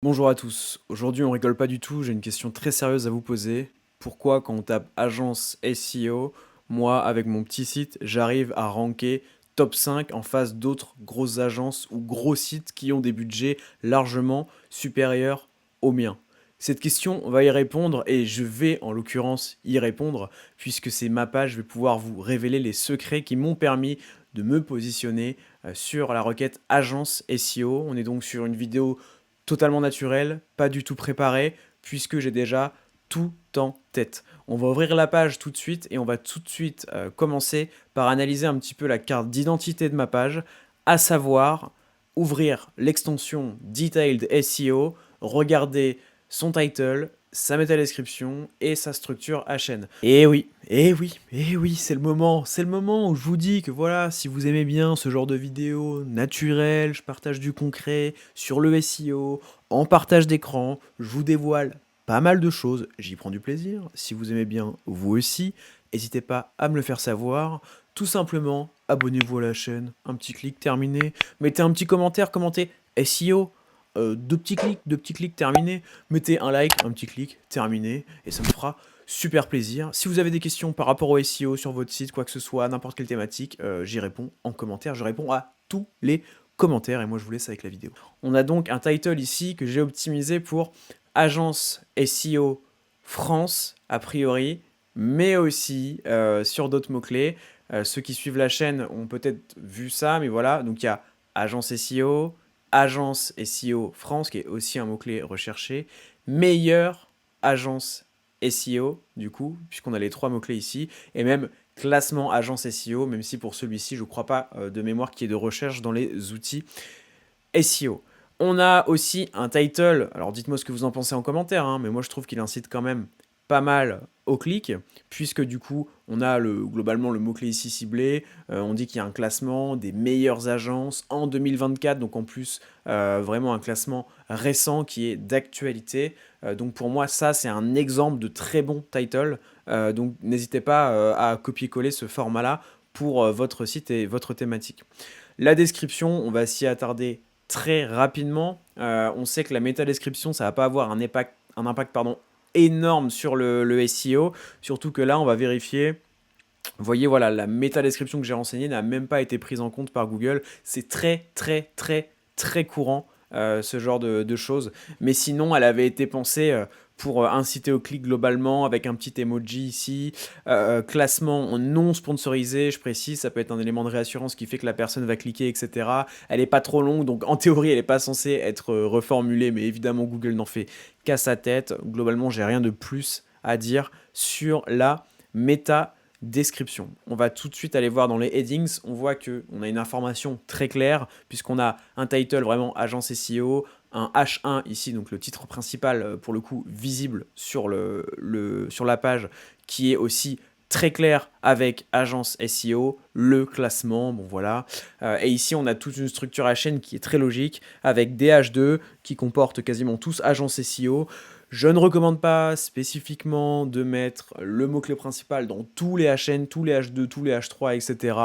Bonjour à tous, aujourd'hui on rigole pas du tout, j'ai une question très sérieuse à vous poser. Pourquoi quand on tape agence SEO, moi avec mon petit site, j'arrive à ranker top 5 en face d'autres grosses agences ou gros sites qui ont des budgets largement supérieurs aux miens? Cette question, on va y répondre et je vais en l'occurrence y répondre puisque c'est ma page, je vais pouvoir vous révéler les secrets qui m'ont permis de me positionner sur la requête agence SEO. On est donc sur une vidéo totalement naturel, pas du tout préparé, puisque j'ai déjà tout en tête. On va ouvrir la page tout de suite et on va tout de suite commencer par analyser un petit peu la carte d'identité de ma page, à savoir ouvrir l'extension Detailed SEO, regarder son title, sa métadescription et sa structure HN. Et oui, c'est le moment où je vous dis que voilà, si vous aimez bien ce genre de vidéos naturelles, je partage du concret sur le SEO, en partage d'écran, je vous dévoile pas mal de choses, j'y prends du plaisir. Si vous aimez bien, vous aussi, n'hésitez pas à me le faire savoir. Tout simplement, abonnez-vous à la chaîne, un petit clic, terminé. Mettez un petit commentaire, commentez SEO, deux petits clics, terminé. Mettez un like, un petit clic, terminé, et ça me fera super plaisir. Si vous avez des questions par rapport au SEO sur votre site, quoi que ce soit, n'importe quelle thématique, j'y réponds en commentaire. Je réponds à tous les commentaires et moi je vous laisse avec la vidéo. On a donc un title ici que j'ai optimisé pour agence SEO France, a priori, mais aussi sur d'autres mots-clés. Ceux qui suivent la chaîne ont peut-être vu ça, mais voilà. Donc il y a agence SEO, agence SEO France, qui est aussi un mot-clé recherché, meilleure agence SEO, du coup, puisqu'on a les trois mots-clés ici, et même classement agence SEO, même si pour celui-ci, je ne crois pas de mémoire qu'il y ait de recherche dans les outils SEO. On a aussi un title, alors dites-moi ce que vous en pensez en commentaire, hein, mais moi je trouve qu'il incite quand même pas mal au clic, puisque du coup on a globalement le mot-clé ici ciblé, on dit qu'il y a un classement des meilleures agences en 2024, donc en plus vraiment un classement récent qui est d'actualité, donc pour moi ça c'est un exemple de très bon title, donc n'hésitez pas à copier-coller ce format-là pour votre site et votre thématique. La description, on va s'y attarder très rapidement. On sait que la métadescription, ça va pas avoir un impact énorme sur le SEO, surtout que là, on va vérifier. Vous voyez, voilà, la métadescription que j'ai renseignée n'a même pas été prise en compte par Google. C'est très courant, ce genre de choses. Mais sinon, elle avait été pensée pour inciter au clic globalement, avec un petit emoji ici. Classement non sponsorisé, je précise, ça peut être un élément de réassurance qui fait que la personne va cliquer, etc. Elle n'est pas trop longue, donc en théorie, elle n'est pas censée être reformulée, mais évidemment, Google n'en fait qu'à sa tête. Globalement, j'ai rien de plus à dire sur la méta description. On va tout de suite aller voir dans les headings, on voit qu'on a une information très claire, puisqu'on a un title vraiment agence SEO, un H1 ici, donc le titre principal pour le coup visible sur la page, qui est aussi très clair avec agence SEO, le classement, bon voilà. Et ici on a toute une structure à chaîne qui est très logique, avec des H2 qui comportent quasiment tous agence SEO. Je ne recommande pas spécifiquement de mettre le mot-clé principal dans tous les HN, tous les H2, tous les H3, etc.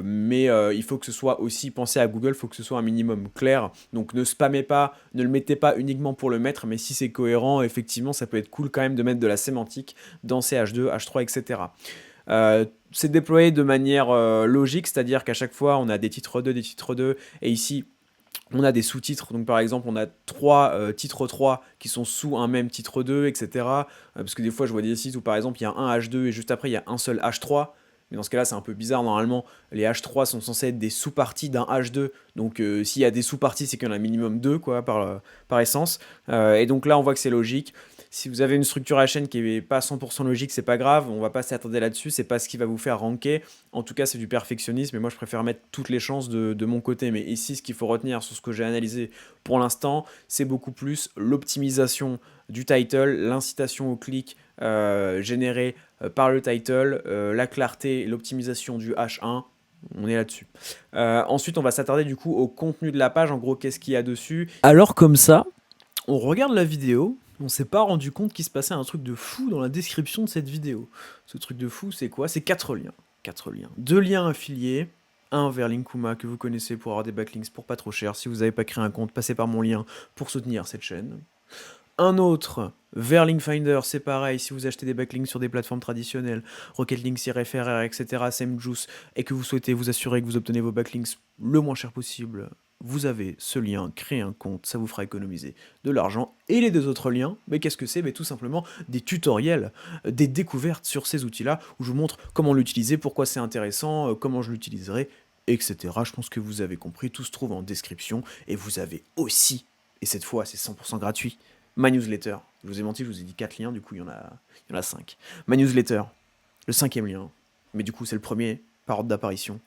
Mais il faut que ce soit aussi pensé à Google, il faut que ce soit un minimum clair. Donc ne spammez pas, ne le mettez pas uniquement pour le mettre, mais si c'est cohérent, effectivement, ça peut être cool quand même de mettre de la sémantique dans ces H2, H3, etc. C'est déployé de manière logique, c'est-à-dire qu'à chaque fois, on a des titres 2, et ici, on a des sous-titres, donc par exemple on a trois titres 3 qui sont sous un même titre 2, etc. Parce que des fois je vois des sites où par exemple il y a un H2 et juste après il y a un seul H3, mais dans ce cas-là c'est un peu bizarre, normalement les H3 sont censés être des sous-parties d'un H2, donc s'il y a des sous-parties c'est qu'il y en a un minimum 2 quoi, par essence, et donc là on voit que c'est logique. Si vous avez une structure à chaîne qui n'est pas 100% logique, c'est pas grave, on va pas s'attarder là-dessus, c'est pas ce qui va vous faire ranker. En tout cas, c'est du perfectionnisme et moi je préfère mettre toutes les chances de mon côté. Mais ici, ce qu'il faut retenir sur ce que j'ai analysé pour l'instant, c'est beaucoup plus l'optimisation du title, l'incitation au clic générée par le title, la clarté, l'optimisation du H1. On est là-dessus. Ensuite, on va s'attarder du coup au contenu de la page. En gros, qu'est-ce qu'il y a dessus? Alors comme ça, on regarde la vidéo, on s'est pas rendu compte qu'il se passait un truc de fou dans la description de cette vidéo. Ce truc de fou, c'est quoi? C'est 4 liens. 4 liens. 2 liens affiliés, un vers Linkuma que vous connaissez pour avoir des backlinks pour pas trop cher. Si vous n'avez pas créé un compte, passez par mon lien pour soutenir cette chaîne. Un autre vers Linkfinder, c'est pareil, si vous achetez des backlinks sur des plateformes traditionnelles, Rocket Link, CireFRR, etc., SameJuice, et que vous souhaitez vous assurer que vous obtenez vos backlinks le moins cher possible, vous avez ce lien, créez un compte, ça vous fera économiser de l'argent. Et les deux autres liens, mais qu'est-ce que c'est? Tout simplement des tutoriels, des découvertes sur ces outils-là, où je vous montre comment l'utiliser, pourquoi c'est intéressant, comment je l'utiliserai, etc. Je pense que vous avez compris, tout se trouve en description, et vous avez aussi, et cette fois c'est 100% gratuit, ma newsletter. Je vous ai menti, je vous ai dit 4 liens, du coup il y en a 5. Ma newsletter, le 5e lien, mais du coup c'est le premier par ordre d'apparition.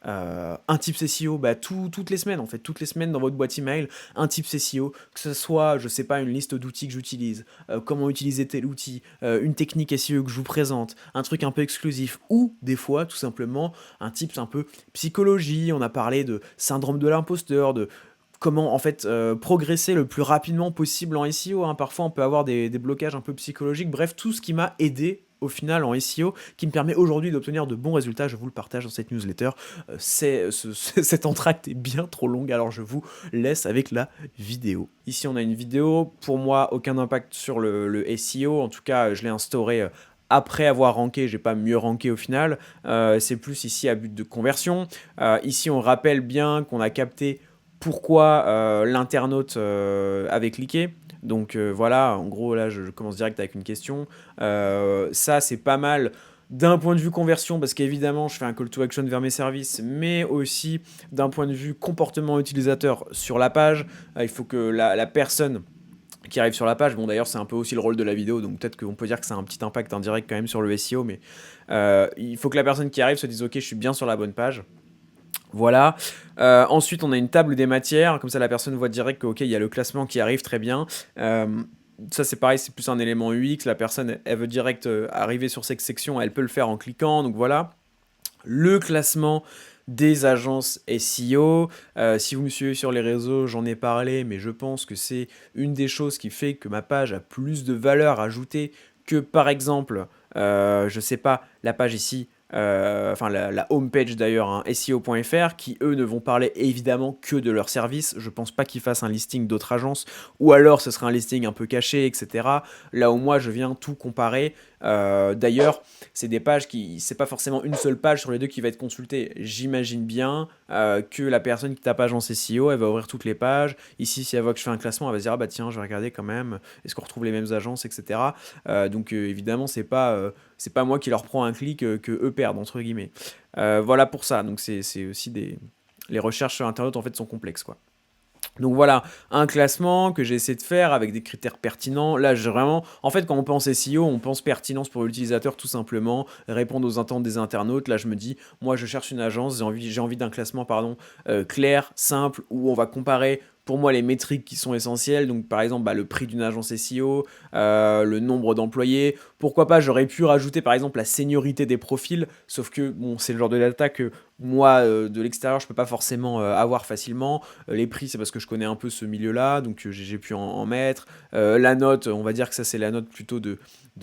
Un tips SEO, toutes les semaines en fait, toutes les semaines dans votre boîte email, un tips SEO, que ce soit, je sais pas, une liste d'outils que j'utilise, comment utiliser tel outil, une technique SEO que je vous présente, un truc un peu exclusif, ou des fois tout simplement un tips un peu psychologie. On a parlé de syndrome de l'imposteur, de comment en fait progresser le plus rapidement possible en SEO, hein. Parfois on peut avoir des blocages un peu psychologiques, bref, tout ce qui m'a aidé au final en SEO, qui me permet aujourd'hui d'obtenir de bons résultats, je vous le partage dans cette newsletter. Cette entracte est bien trop longue, alors je vous laisse avec la vidéo. Ici on a une vidéo, pour moi aucun impact sur le SEO, en tout cas je l'ai instauré après avoir ranké, j'ai pas mieux ranké au final, c'est plus ici à but de conversion. Ici on rappelle bien qu'on a capté pourquoi l'internaute avait cliqué. Donc voilà, en gros là je commence direct avec une question. Ça c'est pas mal d'un point de vue conversion, parce qu'évidemment je fais un call to action vers mes services, mais aussi d'un point de vue comportement utilisateur sur la page. Il faut que la personne qui arrive sur la page, bon d'ailleurs c'est un peu aussi le rôle de la vidéo, donc peut-être qu'on peut dire que ça a un petit impact indirect quand même sur le SEO, mais il faut que la personne qui arrive se dise ok, je suis bien sur la bonne page. Voilà. Ensuite, on a une table des matières, comme ça la personne voit direct que ok, il y a le classement qui arrive, très bien. Ça c'est pareil, c'est plus un élément UX, la personne elle veut direct arriver sur cette section, elle peut le faire en cliquant, donc voilà. Le classement des agences SEO, si vous me suivez sur les réseaux, j'en ai parlé, mais je pense que c'est une des choses qui fait que ma page a plus de valeur ajoutée que par exemple, je sais pas, la page ici, enfin la homepage d'ailleurs, hein, SEO.fr, qui eux ne vont parler évidemment que de leur service. Je pense pas qu'ils fassent un listing d'autres agences, ou alors ce sera un listing un peu caché, etc. Là où moi je viens tout comparer. D'ailleurs, c'est des pages qui, c'est pas forcément une seule page sur les deux qui va être consultée. J'imagine bien que la personne qui tape agence SEO, elle va ouvrir toutes les pages. Ici, si elle voit que je fais un classement, elle va se dire ah bah tiens, je vais regarder quand même. Est-ce qu'on retrouve les mêmes agences, etc. Donc évidemment, c'est pas moi qui leur prends un clic que eux perdent entre guillemets. Voilà pour ça. Donc c'est aussi les recherches sur internet en fait sont complexes quoi. Donc voilà, un classement que j'ai essayé de faire avec des critères pertinents. Là, j'ai vraiment... En fait, quand on pense SEO, on pense pertinence pour l'utilisateur tout simplement, répondre aux attentes des internautes. Là, je me dis, moi, je cherche une agence, j'ai envie d'un classement, pardon, clair, simple, où on va comparer pour moi les métriques qui sont essentielles. Donc par exemple, le prix d'une agence SEO, le nombre d'employés. Pourquoi pas, j'aurais pu rajouter par exemple la seniorité des profils, sauf que bon, c'est le genre de data que moi, de l'extérieur, je peux pas forcément avoir facilement. Les prix, c'est parce que je connais un peu ce milieu-là, donc j'ai pu en mettre. La note, on va dire que ça c'est la note plutôt de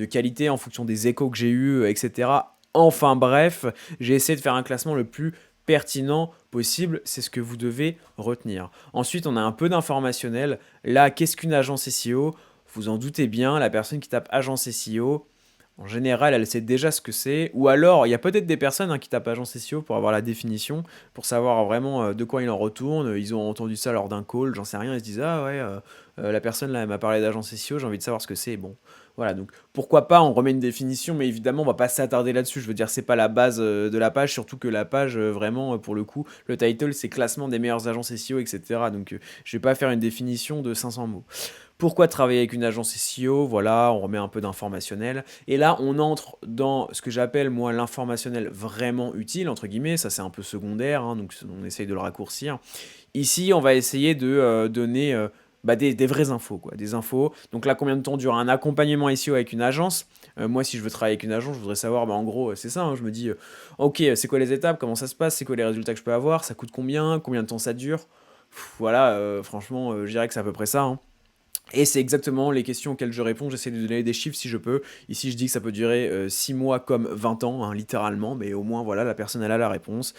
qualité en fonction des échos que j'ai eus, etc. Enfin bref, j'ai essayé de faire un classement le plus pertinent possible, c'est ce que vous devez retenir. Ensuite, on a un peu d'informationnel. Là, qu'est-ce qu'une agence SEO? Vous en doutez bien, la personne qui tape agence SEO, en général, elle sait déjà ce que c'est. Ou alors, il y a peut-être des personnes qui tapent agence SEO pour avoir la définition, pour savoir vraiment de quoi il en retourne. Ils ont entendu ça lors d'un call, j'en sais rien. Ils se disent ah ouais, la personne là, elle m'a parlé d'agence SEO, j'ai envie de savoir ce que c'est. Bon, voilà. Donc pourquoi pas, on remet une définition, mais évidemment, on va pas s'attarder là-dessus. Je veux dire, c'est pas la base de la page, surtout que la page, vraiment, pour le coup, le title, c'est classement des meilleures agences SEO, etc. Donc, je vais pas faire une définition de 500 mots. Pourquoi travailler avec une agence SEO? Voilà, on remet un peu d'informationnel. Et là, on entre dans ce que j'appelle, moi, l'informationnel vraiment utile, entre guillemets. Ça, c'est un peu secondaire, hein, donc on essaye de le raccourcir. Ici, on va essayer de donner des vraies infos, quoi. Des infos. Donc là, combien de temps dure un accompagnement SEO avec une agence? Moi, si je veux travailler avec une agence, je voudrais savoir, en gros, c'est ça, hein, je me dis, ok, c'est quoi les étapes? Comment ça se passe? C'est quoi les résultats que je peux avoir? Ça coûte combien? Combien de temps ça dure? Voilà, franchement, je dirais que c'est à peu près ça, hein. Et c'est exactement les questions auxquelles je réponds, j'essaie de donner des chiffres si je peux. Ici, je dis que ça peut durer 6 mois comme 20 ans, hein, littéralement, mais au moins, voilà, la personne, elle a la réponse.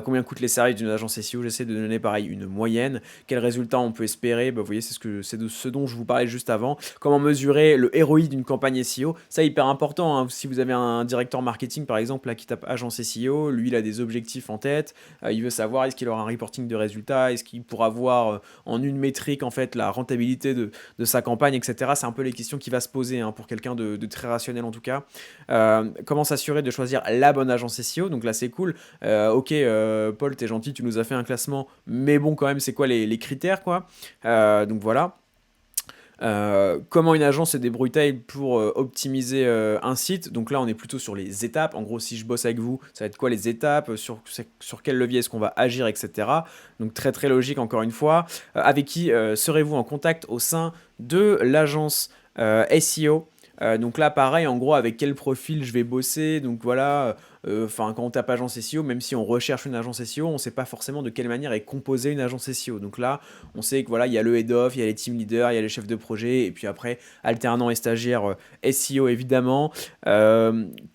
Combien coûtent les services d'une agence SEO? J'essaie de donner, pareil, une moyenne. Quels résultats on peut espérer? Bah, vous voyez, c'est de ce dont je vous parlais juste avant. Comment mesurer le ROI d'une campagne SEO? Ça, hyper important, hein. Si vous avez un directeur marketing, par exemple, là, qui tape agence SEO, lui, il a des objectifs en tête. Il veut savoir, est-ce qu'il aura un reporting de résultats? Est-ce qu'il pourra voir en une métrique, en fait, la rentabilité de sa campagne, etc. C'est un peu les questions qui va se poser, hein, pour quelqu'un de très rationnel en tout cas. Comment s'assurer de choisir la bonne agence SEO? Donc là c'est cool. Ok, Paul, t'es gentil, tu nous as fait un classement, mais bon quand même, c'est quoi les critères quoi? Donc voilà. Comment une agence se débrouille-t-elle pour optimiser un site? Donc là, on est plutôt sur les étapes. En gros, si je bosse avec vous, ça va être quoi les étapes? Sur quel levier est-ce qu'on va agir, etc. Donc très très logique encore une fois. Avec qui serez-vous en contact au sein de l'agence SEO? Donc là, pareil, en gros, avec quel profil je vais bosser. Donc voilà, enfin, quand on tape agence SEO, même si on recherche une agence SEO, on ne sait pas forcément de quelle manière est composée une agence SEO. Donc là, on sait que voilà, il y a le head of, il y a les team leaders, il y a les chefs de projet, et puis après, alternants et stagiaires SEO évidemment.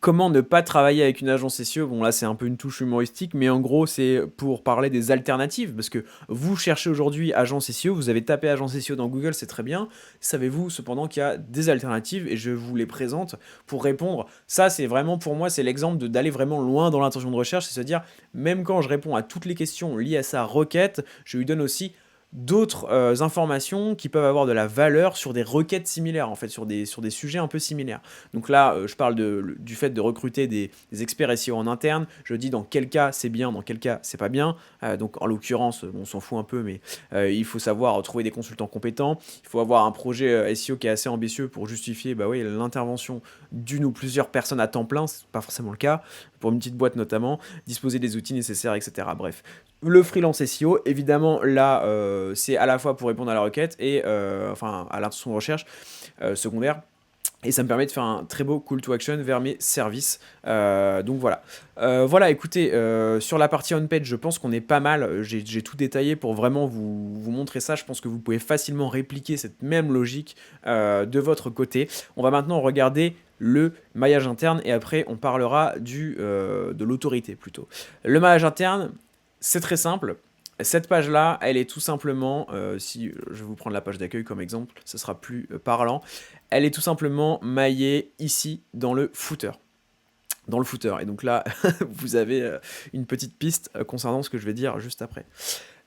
Comment ne pas travailler avec une agence SEO? Bon, là, c'est un peu une touche humoristique, mais en gros, c'est pour parler des alternatives, parce que vous cherchez aujourd'hui agence SEO, vous avez tapé agence SEO dans Google, c'est très bien. Savez-vous cependant qu'il y a des alternatives, et je vous les présente pour répondre. Ça, c'est vraiment pour moi, c'est l'exemple d'aller vraiment loin dans l'intention de recherche, c'est-à-dire, même quand je réponds à toutes les questions liées à sa requête, je lui donne aussi d'autres informations qui peuvent avoir de la valeur sur des requêtes similaires, en fait, sur des sujets un peu similaires. Donc là, je parle du fait de recruter des experts SEO en interne. Je dis dans quel cas c'est bien, dans quel cas c'est pas bien. Donc en l'occurrence, on s'en fout un peu, mais il faut savoir trouver des consultants compétents. Il faut avoir un projet SEO qui est assez ambitieux pour justifier bah oui, l'intervention d'une ou plusieurs personnes à temps plein. C'est pas forcément le cas, pour une petite boîte notamment. Disposer des outils nécessaires, etc. Bref. Le freelance SEO, évidemment, là, c'est à la fois pour répondre à la requête et enfin à l'intention de recherche secondaire. Et ça me permet de faire un très beau call to action vers mes services. Donc voilà. Voilà, écoutez, sur la partie on-page, je pense qu'on est pas mal. J'ai tout détaillé pour vraiment vous montrer ça. Je pense que vous pouvez facilement répliquer cette même logique de votre côté. On va maintenant regarder le maillage interne et après on parlera de l'autorité plutôt. Le maillage interne, c'est très simple. Cette page-là, elle est tout simplement, si je vais vous prendre la page d'accueil comme exemple, ce sera plus parlant, elle est tout simplement maillée ici dans le footer. Dans le footer. Et donc là, vous avez une petite piste concernant ce que je vais dire juste après.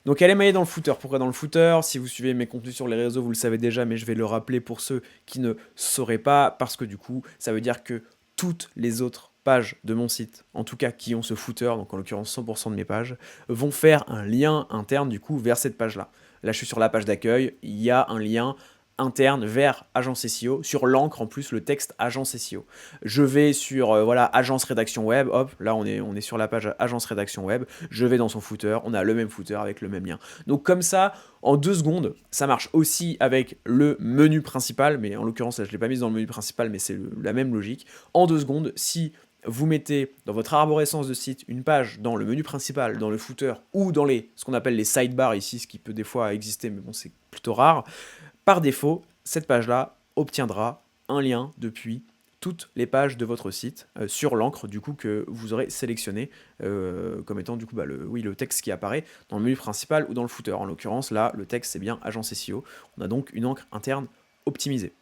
Donc elle est maillée dans le footer. Pourquoi dans le footer? Si vous suivez mes contenus sur les réseaux, vous le savez déjà, mais je vais le rappeler pour ceux qui ne sauraient pas, parce que du coup, ça veut dire que toutes les autres pages de mon site, en tout cas qui ont ce footer, donc en l'occurrence 100% de mes pages, vont faire un lien interne du coup vers cette page-là. Là, je suis sur la page d'accueil, il y a un lien interne vers agence SEO, sur l'encre en plus le texte agence SEO. Je vais sur voilà agence rédaction web, hop, là on est sur la page agence rédaction web, je vais dans son footer, on a le même footer avec le même lien. Donc comme ça, en 2 secondes, ça marche aussi avec le menu principal, mais en l'occurrence là je ne l'ai pas mis dans le menu principal, mais c'est la même logique. En 2 secondes, si vous mettez dans votre arborescence de site une page dans le menu principal, dans le footer ou dans ce qu'on appelle les sidebars ici, ce qui peut des fois exister, mais bon c'est plutôt rare, par défaut, cette page-là obtiendra un lien depuis toutes les pages de votre site sur l'encre du coup que vous aurez sélectionné comme étant du coup le texte qui apparaît dans le menu principal ou dans le footer. En l'occurrence là le texte c'est bien agence SEO. On a donc une encre interne optimisée.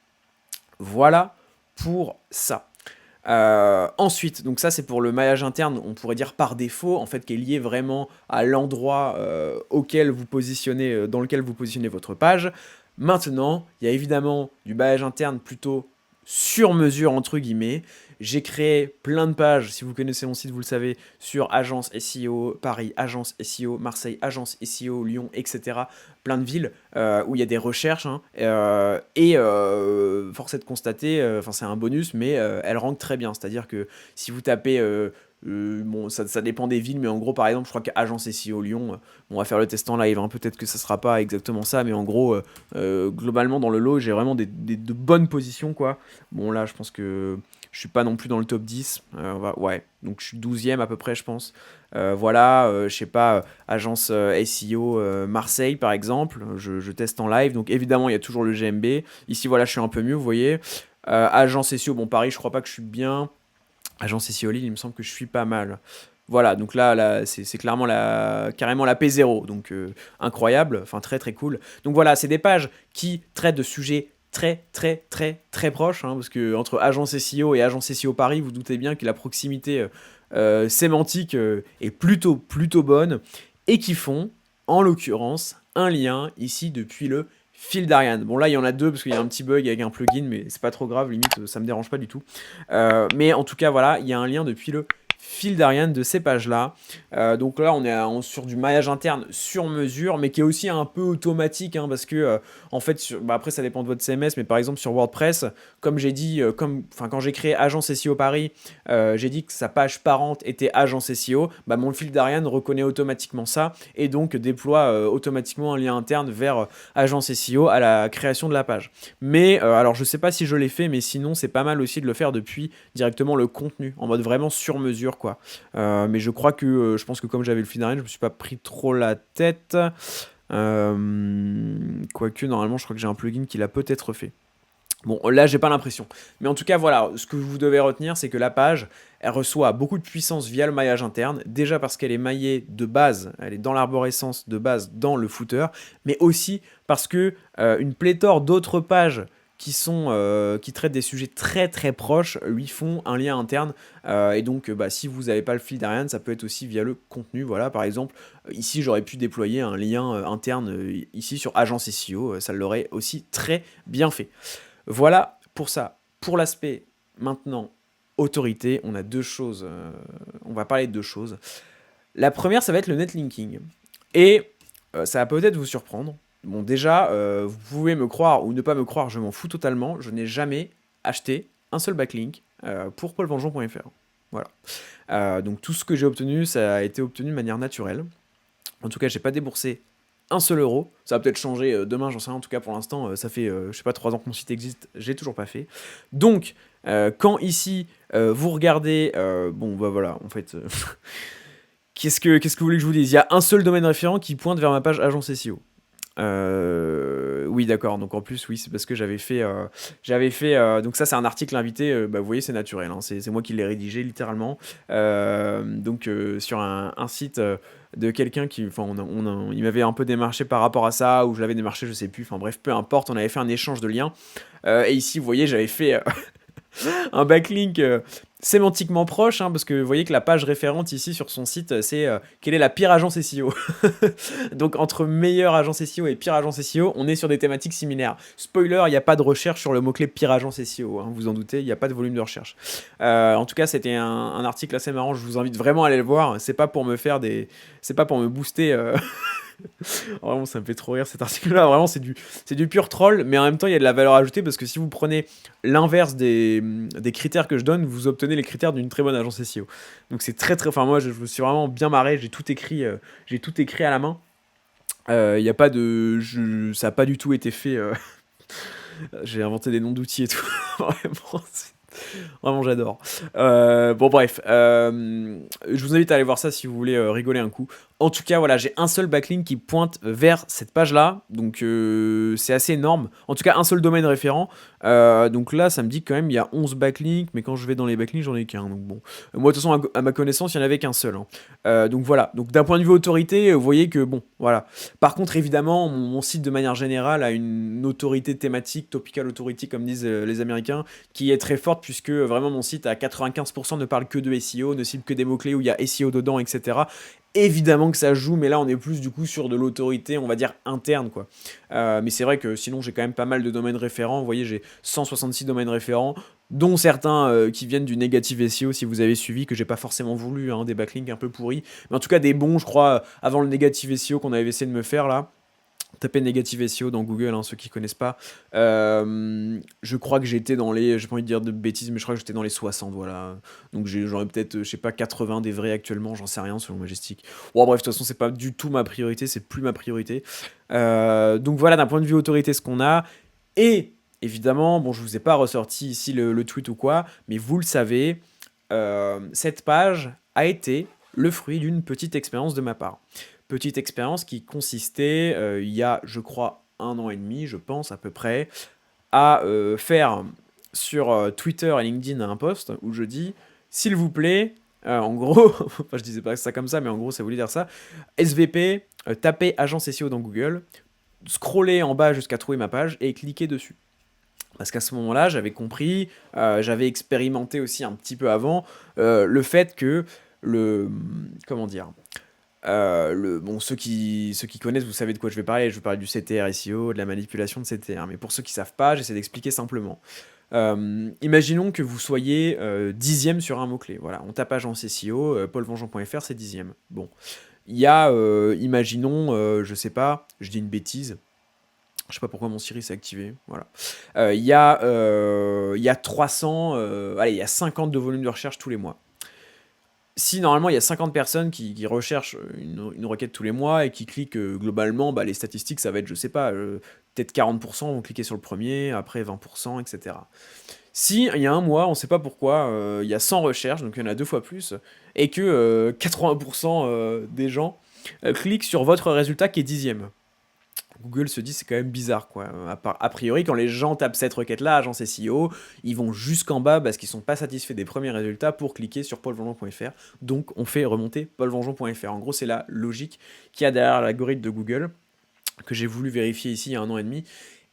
Voilà pour ça. Ensuite, donc ça c'est pour le maillage interne, on pourrait dire par défaut, en fait, qui est lié vraiment à l'endroit auquel vous positionnez, dans lequel vous positionnez votre page. Maintenant, il y a évidemment du maillage interne plutôt sur mesure entre guillemets. J'ai créé plein de pages, si vous connaissez mon site, vous le savez, sur agence SEO, Paris, agence SEO, Marseille, agence SEO, Lyon, etc. Plein de villes où il y a des recherches, hein, force est de constater, enfin c'est un bonus, mais elles rankent très bien. C'est-à-dire que si vous tapez Bon, ça dépend des villes, mais en gros, par exemple, je crois qu'Agence SEO Lyon, on va faire le test en live, hein, peut-être que ça sera pas exactement ça, mais en gros, globalement, dans le lot, j'ai vraiment de bonnes positions, quoi. Bon, là, je pense que je suis pas non plus dans le top 10, ouais, donc je suis 12e à peu près, je pense. Voilà, je sais pas, agence SEO Marseille, par exemple, je teste en live, donc évidemment, il y a toujours le GMB. Ici, voilà, je suis un peu mieux, vous voyez. Agence SEO, bon, Paris, je crois pas que je suis bien. Agence SEO Lille, il me semble que je suis pas mal. Voilà, donc là c'est clairement carrément la P0, donc incroyable, enfin très très cool. Donc voilà, c'est des pages qui traitent de sujets très très très très proches, hein, parce que entre agence SEO et agence SEO Paris, vous doutez bien que la proximité sémantique est plutôt bonne, et qui font, en l'occurrence, un lien ici depuis le fil d'Ariane. Bon là il y en a deux parce qu'il y a un petit bug avec un plugin, mais c'est pas trop grave, limite ça me dérange pas du tout. Mais en tout cas voilà, il y a un lien depuis le fil d'Ariane de ces pages-là. Donc là, on est sur du maillage interne sur mesure, mais qui est aussi un peu automatique, hein, parce que, en fait, après, ça dépend de votre CMS, mais par exemple, sur WordPress, comme j'ai dit, quand j'ai créé Agence SEO Paris, j'ai dit que sa page parente était Agence SEO, bah, mon fil d'Ariane reconnaît automatiquement ça, et donc déploie automatiquement un lien interne vers Agence SEO à la création de la page. Mais, alors, je sais pas si je l'ai fait, mais sinon, c'est pas mal aussi de le faire depuis directement le contenu, en mode vraiment sur mesure, quoi. Mais je crois que, je pense que comme j'avais le fil d'Ariane, je me suis pas pris trop la tête. Quoique, normalement, je crois que j'ai un plugin qui l'a peut-être fait. Bon, là, j'ai pas l'impression. Mais en tout cas, voilà, ce que vous devez retenir, c'est que la page, elle reçoit beaucoup de puissance via le maillage interne. Déjà parce qu'elle est maillée de base, elle est dans l'arborescence de base dans le footer, mais aussi parce que une pléthore d'autres pages qui traitent des sujets très très proches lui font un lien interne. Et donc, bah, si vous n'avez pas le fil d'Ariane, ça peut être aussi via le contenu. Voilà, par exemple, ici, j'aurais pu déployer un lien interne ici sur Agence SEO. Ça l'aurait aussi très bien fait. Voilà pour ça. Pour l'aspect maintenant autorité, on a deux choses. On va parler de deux choses. La première, ça va être le netlinking. Et ça va peut-être vous surprendre. Bon, déjà, vous pouvez me croire ou ne pas me croire, je m'en fous totalement. Je n'ai jamais acheté un seul backlink pour paulvengeon.fr. Voilà. Donc tout ce que j'ai obtenu, ça a été obtenu de manière naturelle. En tout cas, j'ai pas déboursé un seul euro. Ça va peut-être changer demain, j'en sais rien. En tout cas, pour l'instant, ça fait, je sais pas, 3 ans que mon site existe, j'ai toujours pas fait. Donc, quand ici, vous regardez, bon, bah voilà, en fait, qu'est-ce que vous voulez que je vous dise? Il y a un seul domaine référent qui pointe vers ma page agence SEO. Oui, d'accord. Donc en plus, oui, c'est parce que j'avais fait, donc ça, c'est un article invité. Bah, vous voyez, c'est naturel, hein, c'est moi qui l'ai rédigé littéralement. Donc sur un site de quelqu'un qui, enfin, il m'avait un peu démarché par rapport à ça, ou je l'avais démarché, je sais plus. Enfin bref, peu importe. On avait fait un échange de liens. Et ici, vous voyez, j'avais fait un backlink sémantiquement proche, hein, parce que vous voyez que la page référente ici sur son site, c'est quelle est la pire agence SEO. Donc entre meilleure agence SEO et pire agence SEO, on est sur des thématiques similaires. Spoiler, il n'y a pas de recherche sur le mot-clé pire agence SEO, hein, vous en doutez, il n'y a pas de volume de recherche. En tout cas, c'était un article assez marrant, je vous invite vraiment à aller le voir, c'est pas pour me faire c'est pas pour me booster... Vraiment, ça me fait trop rire cet article-là. Vraiment, c'est du pur troll, mais en même temps, il y a de la valeur ajoutée parce que si vous prenez l'inverse des critères que je donne, vous obtenez les critères d'une très bonne agence SEO. Donc c'est très très. Enfin, moi, je me suis vraiment bien marré. J'ai tout écrit à la main. Il y a pas de, ça n'a pas du tout été fait. J'ai inventé des noms d'outils et tout. Vraiment, vraiment, j'adore. Bon, bref. Je vous invite à aller voir ça si vous voulez rigoler un coup. En tout cas, voilà, j'ai un seul backlink qui pointe vers cette page-là. Donc, c'est assez énorme. En tout cas, un seul domaine référent. Donc là, ça me dit quand même, il y a 11 backlinks. Mais quand je vais dans les backlinks, j'en ai qu'un. Donc bon. Moi, de toute façon, à ma connaissance, il n'y en avait qu'un seul, hein. Donc voilà. Donc d'un point de vue autorité, vous voyez que bon, voilà. Par contre, évidemment, mon site, de manière générale, a une autorité thématique, topical authority, comme disent les Américains, qui est très forte, puisque vraiment, mon site, à 95%, ne parle que de SEO, ne cible que des mots-clés où il y a SEO dedans, etc. Évidemment que ça joue, mais là on est plus du coup sur de l'autorité, on va dire interne, quoi. Mais c'est vrai que sinon j'ai quand même pas mal de domaines référents. Vous voyez, j'ai 166 domaines référents, dont certains qui viennent du Negative SEO, si vous avez suivi, que j'ai pas forcément voulu, hein, des backlinks un peu pourris, mais en tout cas des bons, je crois, avant le Negative SEO qu'on avait essayé de me faire là. Tapez Negative SEO dans Google, hein, ceux qui connaissent pas. Je crois que j'étais dans les, j'ai pas envie de dire de bêtises, mais je crois que j'étais dans les 60, voilà. Donc j'aurais peut-être, je sais pas, 80 des vrais actuellement, j'en sais rien selon Majestic. Bon, bref, de toute façon, c'est pas du tout ma priorité, c'est plus ma priorité. Donc voilà, d'un point de vue autorité, ce qu'on a. Et évidemment, bon, je vous ai pas ressorti ici le tweet ou quoi, mais vous le savez, cette page a été le fruit d'une petite expérience de ma part. Petite expérience qui consistait, il y a, je crois, 1 an et demi, je pense, à peu près, à faire sur Twitter et LinkedIn un post où je dis, s'il vous plaît, en gros, enfin je disais pas ça comme ça, mais en gros ça voulait dire ça, SVP, tapez agence SEO dans Google, scrollez en bas jusqu'à trouver ma page et cliquez dessus. Parce qu'à ce moment-là, j'avais compris, j'avais expérimenté aussi un petit peu avant, le fait que comment dire, bon, ceux qui connaissent, vous savez de quoi je vais parler. Je vais parler du CTR SEO, de la manipulation de CTR. Mais pour ceux qui savent pas, j'essaie d'expliquer simplement. Imaginons que vous soyez 10e sur un mot-clé. Voilà, on tape agence SEO, paulvengeant.fr, c'est 10e. Bon, il y a, imaginons, je sais pas, je dis une bêtise. Je sais pas pourquoi mon Siri s'est activé. Voilà. Il y a 300, allez, il y a 50 de volume de recherche tous les mois. Si normalement il y a 50 personnes qui recherchent une requête tous les mois et qui cliquent globalement, bah, les statistiques ça va être, je sais pas, peut-être 40% vont cliquer sur le premier, après 20%, etc. Si il y a un mois, on sait pas pourquoi, il y a 100 recherches, donc il y en a 2 fois plus, et que 80% des gens cliquent sur votre résultat qui est 10e. Google se dit c'est quand même bizarre quoi. A priori, quand les gens tapent cette requête-là, agence SEO, ils vont jusqu'en bas parce qu'ils sont pas satisfaits des premiers résultats pour cliquer sur paulvengeant.fr. Donc on fait remonter paulvengeant.fr. En gros, c'est la logique qu'il y a derrière l'algorithme de Google que j'ai voulu vérifier ici il y a 1 an et demi.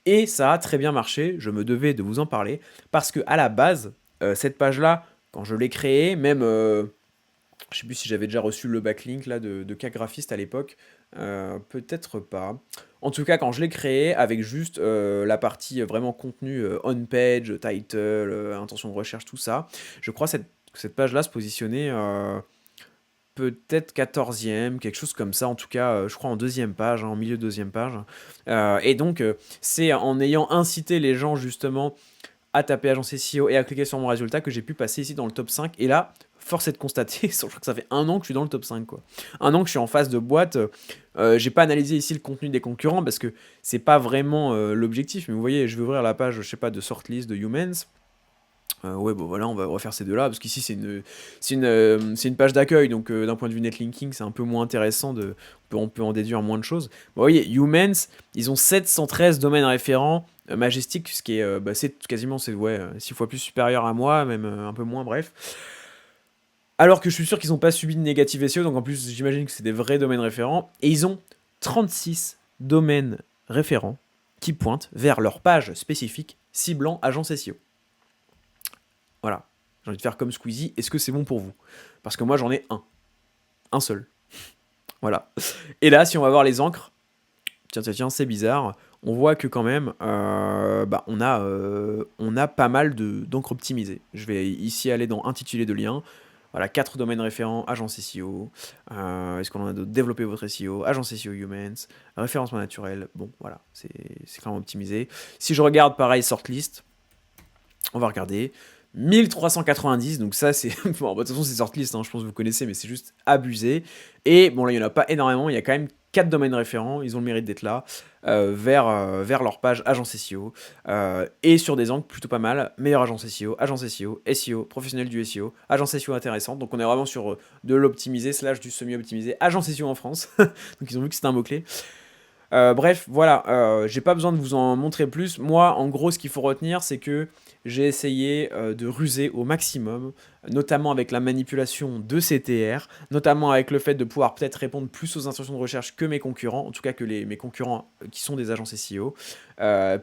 Et ça a très bien marché, je me devais de vous en parler, parce que à la base, cette page-là, quand je l'ai créée, même je sais plus si j'avais déjà reçu le backlink là de K-Graphiste à l'époque. Peut-être pas. En tout cas, quand je l'ai créé, avec juste la partie vraiment contenu on-page, title, intention de recherche, tout ça, je crois que cette page-là se positionnait peut-être 14e, quelque chose comme ça, en tout cas, je crois en deuxième page, hein, en milieu de deuxième page. Et donc, c'est en ayant incité les gens justement à taper agence SEO et à cliquer sur mon résultat que j'ai pu passer ici dans le top 5. Et là, force est de constater, je crois que ça fait 1 an que je suis dans le top 5, quoi. 1 an que je suis en face de boîte. J'ai pas analysé ici le contenu des concurrents parce que c'est pas vraiment l'objectif. Mais vous voyez, je vais ouvrir la page, je sais pas, de sortlist de Humans. Ouais, bon voilà, on va refaire ces deux-là, parce qu'ici c'est une page d'accueil, donc d'un point de vue netlinking, c'est un peu moins intéressant, on peut en déduire moins de choses. Bon, vous voyez, Humans, ils ont 713 domaines référents, Majestic, ce qui est, c'est quasiment, ouais, 6 fois plus supérieur à moi, même un peu moins, bref. Alors que je suis sûr qu'ils n'ont pas subi de négative SEO, donc en plus j'imagine que c'est des vrais domaines référents, et ils ont 36 domaines référents qui pointent vers leur page spécifique ciblant agence SEO. Voilà, j'ai envie de faire comme Squeezie, est-ce que c'est bon pour vous? Parce que moi j'en ai un seul. Voilà. Et là, si on va voir les encres, tiens, c'est bizarre, on voit que quand même, on a pas mal d'encres optimisées. Je vais ici aller dans intitulé de lien. Voilà, 4 domaines référents, agence SEO. Est-ce qu'on en a d'autres? Développer votre SEO, agence SEO Humans, référencement naturel. Bon, voilà, c'est clairement optimisé. Si je regarde pareil, sortlist, on va regarder. 1390, donc ça c'est... bon, de toute façon c'est sortlist, hein, je pense que vous connaissez, mais c'est juste abusé. Et bon là il n'y en a pas énormément, il y a quand même 4 domaines référents, ils ont le mérite d'être là, vers leur page agence SEO, et sur des angles plutôt pas mal, meilleure agence SEO, SEO, professionnel du SEO, agence SEO intéressante, donc on est vraiment sur de l'optimisé, / du semi-optimisé, agence SEO en France, donc ils ont vu que c'était un mot-clé. Bref, voilà, j'ai pas besoin de vous en montrer plus. Moi, en gros, ce qu'il faut retenir, c'est que j'ai essayé de ruser au maximum, notamment avec la manipulation de CTR, notamment avec le fait de pouvoir peut-être répondre plus aux intentions de recherche que mes concurrents, en tout cas que mes concurrents qui sont des agences SEO,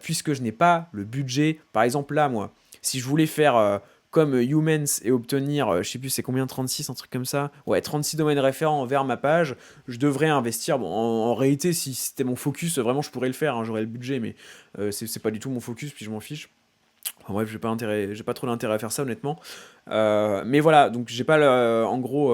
puisque je n'ai pas le budget. Par exemple, là, moi, si je voulais faire comme Humans et obtenir, je sais plus c'est combien, 36, un truc comme ça, ouais, 36 domaines référents vers ma page, je devrais investir, bon, en réalité, si c'était mon focus, vraiment, je pourrais le faire, hein, j'aurais le budget, mais c'est pas du tout mon focus, puis je m'en fiche. Enfin bref, j'ai pas trop d'intérêt à faire ça honnêtement. Mais voilà, donc j'ai pas en gros,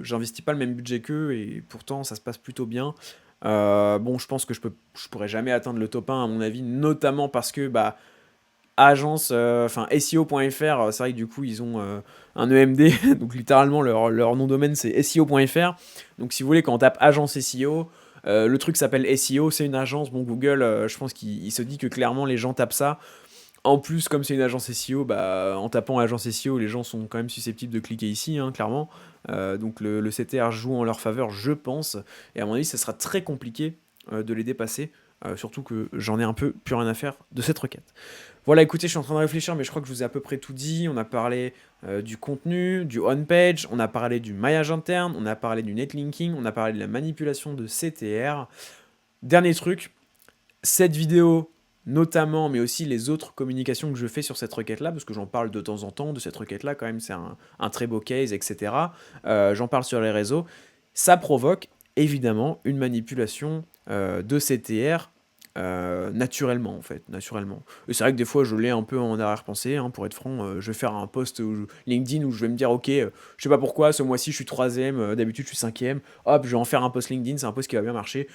j'investis pas le même budget qu'eux et pourtant ça se passe plutôt bien. Bon, je pense que je pourrais jamais atteindre le top 1 à mon avis, notamment parce que bah agence, enfin SEO.fr, c'est vrai que du coup ils ont un EMD, donc littéralement leur nom de domaine c'est SEO.fr. Donc si vous voulez, quand on tape agence SEO, le truc s'appelle SEO, c'est une agence. Bon, Google, je pense qu'il se dit que clairement les gens tapent ça. En plus, comme c'est une agence SEO, bah, en tapant agence SEO, les gens sont quand même susceptibles de cliquer ici, hein, clairement. Donc le CTR joue en leur faveur, je pense. Et à mon avis, ça sera très compliqué de les dépasser. Surtout que j'en ai un peu plus rien à faire de cette requête. Voilà, écoutez, je suis en train de réfléchir, mais je crois que je vous ai à peu près tout dit. On a parlé du contenu, du on-page, on a parlé du maillage interne, on a parlé du netlinking, on a parlé de la manipulation de CTR. Dernier truc, cette vidéo notamment, mais aussi les autres communications que je fais sur cette requête-là, parce que j'en parle de temps en temps de cette requête-là, quand même, c'est un très beau case, etc. J'en parle sur les réseaux. Ça provoque évidemment une manipulation de CTR naturellement, en fait, naturellement. Et c'est vrai que des fois, je l'ai un peu en arrière-pensée, hein, pour être franc. Je vais faire un post LinkedIn où je vais me dire, ok, je sais pas pourquoi, ce mois-ci, je suis troisième, d'habitude, je suis cinquième. Hop, je vais en faire un post LinkedIn, c'est un post qui va bien marcher.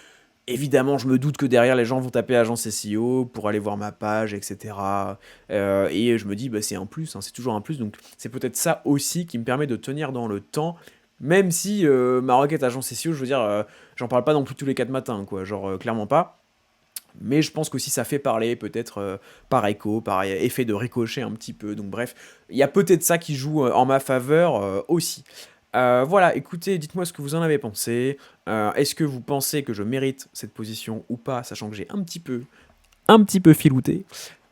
Évidemment, je me doute que derrière, les gens vont taper agence SEO pour aller voir ma page, etc. Et je me dis, bah, c'est un plus, hein, c'est toujours un plus. Donc, c'est peut-être ça aussi qui me permet de tenir dans le temps, même si ma requête agence SEO, je veux dire, j'en parle pas non plus tous les 4 matins, quoi. Genre, clairement pas. Mais je pense qu'aussi ça fait parler, peut-être par écho, par effet de ricochet un petit peu. Donc bref, il y a peut-être ça qui joue en ma faveur aussi. Voilà, écoutez, dites-moi ce que vous en avez pensé. Est-ce que vous pensez que je mérite cette position ou pas, sachant que j'ai un petit peu filouté.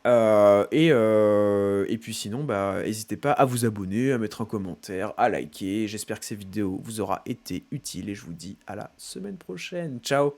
Et puis sinon, bah, n'hésitez pas à vous abonner, à mettre un commentaire, à liker. J'espère que ces vidéos vous aura été utiles et je vous dis à la semaine prochaine. Ciao!